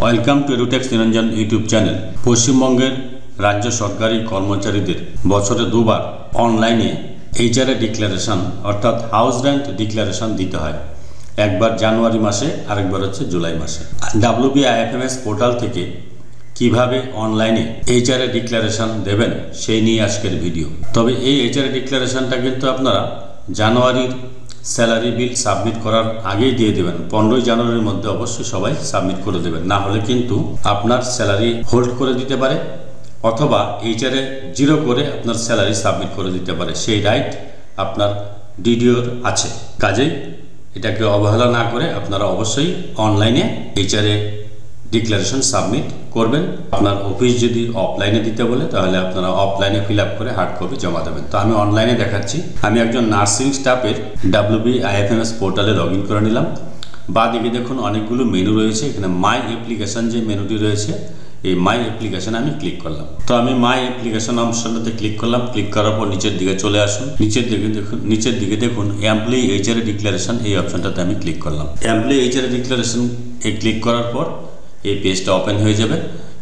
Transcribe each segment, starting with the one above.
Welcome to এডুটেক্স Niranjan YouTube channel. পশ্চিমবঙ্গের রাজ্য সরকারি কর্মচারীদের বছরে দুবার অনলাইনে এইচআরএ ডিক্লারেশন অর্থাৎ হাউস রেন্ট ডিক্লারেশন দিতে হয়। একবার জানুয়ারি মাসে, আরেকবার হচ্ছে জুলাই মাসে। WBIFMS পোর্টাল থেকে কিভাবে অনলাইনে এইচআরএ ডিক্লারেশন দেবেন সেই নিয়ে আজকের ভিডিও। তবে এই এইচআরএ ডিক্লারেশনটা কিন্তু আপনারা জানুয়ারির স্যালারি বিল সাবমিট করার আগেই দিয়ে দেবেন। 15 জানুয়ারির মধ্যে অবশ্যই সবাই সাবমিট করে দেবেন, না হলে কিন্তু আপনার স্যালারি হোল্ড করে দিতে পারে অথবা এইচআরএ জিরো করে আপনার স্যালারি সাবমিট করে দিতে পারে। সেই রাইট আপনার ডিডিওর আছে। কাজেই এটাকে অবহেলা না করে আপনারা অবশ্যই অনলাইনে এইচআরএ ডিক্লারেশন সাবমিট করবেন। আপনার অফিস যদি অফলাইনে দিতে বলে তাহলে আপনারা অফলাইনে ফিল আপ করে হার্ড কপি জমা দেবেন। তো আমি অনলাইনে দেখাচ্ছি। আমি একজন নার্সিং স্টাফের WBIFMS পোর্টালে লগ ইন করে নিলাম। বাঁদিকে দেখুন অনেকগুলো মেনু রয়েছে। এখানে মাই অ্যাপ্লিকেশন যে মেনুটি রয়েছে, এই মাই অ্যাপ্লিকেশন আমি ক্লিক করলাম। তো আমি মাই অ্যাপ্লিকেশন অপশনটাতে ক্লিক করলাম। ক্লিক করার পর নিচের দিকে চলে আসুন। নিচের দিকে দেখুন এমপ্লয়ি এইচআরএ ডিক্লারেশন, এই অপশনটাতে আমি ক্লিক করলাম। এমপ্লয়ি এইচআরএ ডিক্লারেশন ক্লিক করার পর এই পেজটা ওপেন হয়ে যাবে।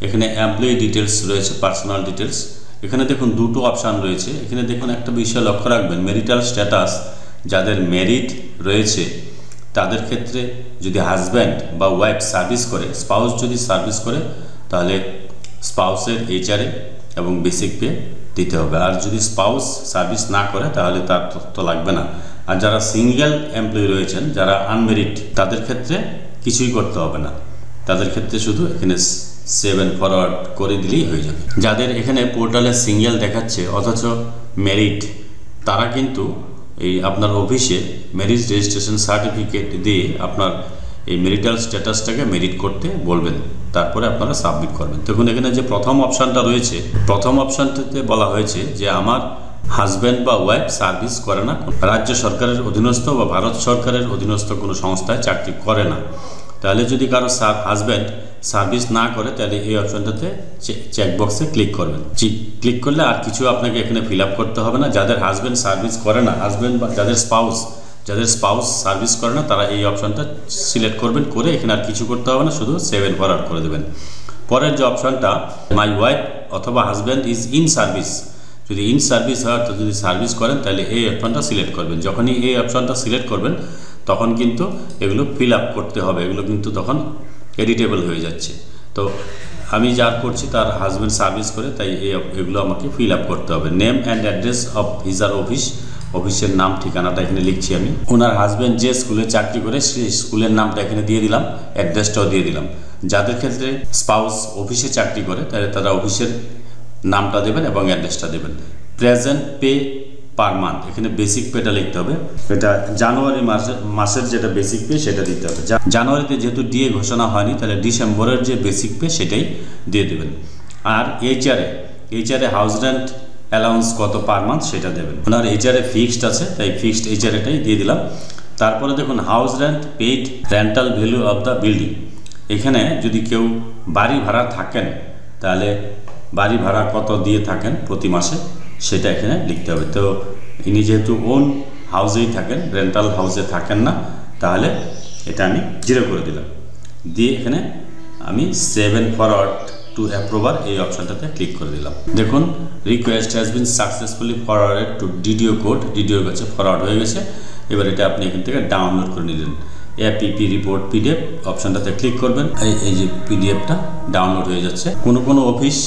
এখানে এমপ্লয়ি ডিটেলস রয়েছে, পার্সোনাল ডিটেলস। এখানে দেখুন দুটো অপশান রয়েছে। এখানে দেখুন একটা বিষয় লক্ষ্য রাখবেন, মেরিটাল স্ট্যাটাস যাদের মেরিট রয়েছে তাদের ক্ষেত্রে যদি হাজব্যান্ড বা ওয়াইফ সার্ভিস করে, স্পাউস যদি সার্ভিস করে তাহলে স্পাউসের এইচআরএ এবং বেসিক পে দিতে হবে। আর যদি স্পাউস সার্ভিস না করে তাহলে তার তথ্য লাগবে না। আর যারা সিঙ্গেল এমপ্লয়ি রয়েছেন, যারা আনমেরিট, তাদের ক্ষেত্রে কিছুই করতে হবে না। তাদের ক্ষেত্রে শুধু এখানে 7 ফরওয়ার্ড করে দিলেই হয়ে যাবে। যাদের এখানে পোর্টালে সিঙ্গেল দেখাচ্ছে অথচ মেরিট, তারা কিন্তু এই আপনার অফিসে ম্যারেজ রেজিস্ট্রেশন সার্টিফিকেট দিয়ে আপনার এই মেরিটাল স্ট্যাটাসটাকে মেরিট করতে বলবেন, তারপরে আপনারা সাবমিট করবেন। দেখুন এখানে যে প্রথম অপশানটা রয়েছে, প্রথম অপশানটিতে বলা হয়েছে যে আমার হাজব্যান্ড বা ওয়াইফ সার্ভিস করে না, রাজ্য সরকারের অধীনস্থ বা ভারত সরকারের অধীনস্থ কোনো সংস্থায় চাকরি করে না। তাহলে যদি কারো হাজব্যান্ড সার্ভিস না করে তাহলে এই অপশনটাতে চেকবক্সে ক্লিক করবেন। ক্লিক করলে আর কিছু আপনাকে এখানে ফিল আপ করতে হবে না। যাদের হাজব্যান্ড সার্ভিস করে না, হাজব্যান্ড বা যাদের স্পাউস সার্ভিস করে না, তারা এই অপশনটা সিলেক্ট করবেন। করে এখানে আর কিছু করতে হবে না, শুধু 7 ফরওয়ার্ড করে দেবেন। পরের যে অপশনটা মাই ওয়াইফ অথবা হাজব্যান্ড ইজ ইন সার্ভিস, যদি ইন সার্ভিস হয় তো যদি সার্ভিস করেন তাহলে এই অপশনটা সিলেক্ট করবেন। যখনই এই অপশনটা সিলেক্ট করবেন তখন কিন্তু এগুলো ফিল আপ করতে হবে। এগুলো কিন্তু তখন এডিটেবল হয়ে যাচ্ছে। তো আমি যার করছি তার হাজব্যান্ড সার্ভিস করে, তাই এগুলো আমাকে ফিল আপ করতে হবে। Name and address of his her office, অফিসের নাম ঠিকানাটা এখানে লিখছি আমি। ওনার হাজব্যান্ড যে স্কুলে চাকরি করে সেই স্কুলের নামটা এখানে দিয়ে দিলাম, অ্যাড্রেসটাও দিয়ে দিলাম। যাদের ক্ষেত্রে স্পাউস অফিসে চাকরি করে তাহলে তারা অফিসের নামটা দেবেন এবং অ্যাড্রেসটা দেবেন। প্রেজেন্ট পে পার মান্থ, এখানে বেসিক পেটা লিখতে হবে। এটা জানুয়ারি মাসের যেটা বেসিক পে সেটা দিতে হবে। জানুয়ারিতে যেহেতু ডিএ ঘোষণা হয়নি তাহলে ডিসেম্বরের যে বেসিক পে সেটাই দিয়ে দেবেন। আর এইচআরএ হাউস রেন্ট অ্যালাউন্স কত পার মান্থ সেটা দেবেন। ওনার এইচআরএ ফিক্সড আছে, তাই ফিক্সড এইচআরএটাই দিয়ে দিলাম। তারপরে দেখুন house rent paid rental value of the building. এখানে যদি কেউ বাড়ি ভাড়া থাকেন তাহলে বাড়ি ভাড়া কত দিয়ে থাকেন প্রতি মাসে সেটা এখানে লিখতে হবে। তো ইনি যেহেতু ওন হাউসেই থাকেন, রেন্টাল হাউসে থাকেন না, তাহলে এটা আমি 0 করে দিলাম। দিয়ে এখানে আমি 7 ফরওয়ার্ড টু অ্যাপ্রুভার এই অপশানটাতে ক্লিক করে দিলাম। দেখুন request has been successfully forwarded to DDO code, ডিডিওর কাছে ফরওয়ার্ড হয়ে গেছে। এবার এটা আপনি এখান থেকে ডাউনলোড করে নিলেন। APP রিপোর্ট PDF অপশানটাতে ক্লিক করবেন। এই যে পিডিএফটা ডাউনলোড হয়ে যাচ্ছে। কোনো অফিস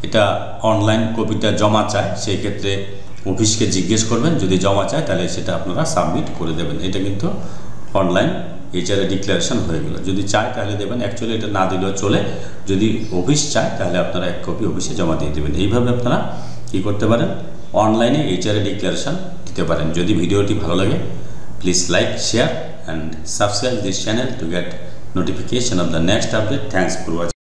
এটা অনলাইন কপিটা জমা চায়, সেই ক্ষেত্রে অফিসকে জিজ্ঞেস করবেন। যদি জমা চায় তাহলে সেটা আপনারা সাবমিট করে দেবেন। এটা কিন্তু অনলাইন এইচআরএ ডিক্লারেশন হয়ে গেল। যদি চায় তাহলে দেবেন, অ্যাকচুয়ালি এটা না দিলেও চলে। যদি অফিস চায় তাহলে আপনারা 1 কপি অফিসে জমা দিয়ে দেবেন। এইভাবে আপনারা কী করতে পারেন, অনলাইনে এইচআরএ ডিক্লারেশন দিতে পারেন। যদি ভিডিওটি ভালো লাগে please like, share and subscribe this channel to get notification of the next update. Thanks for watching.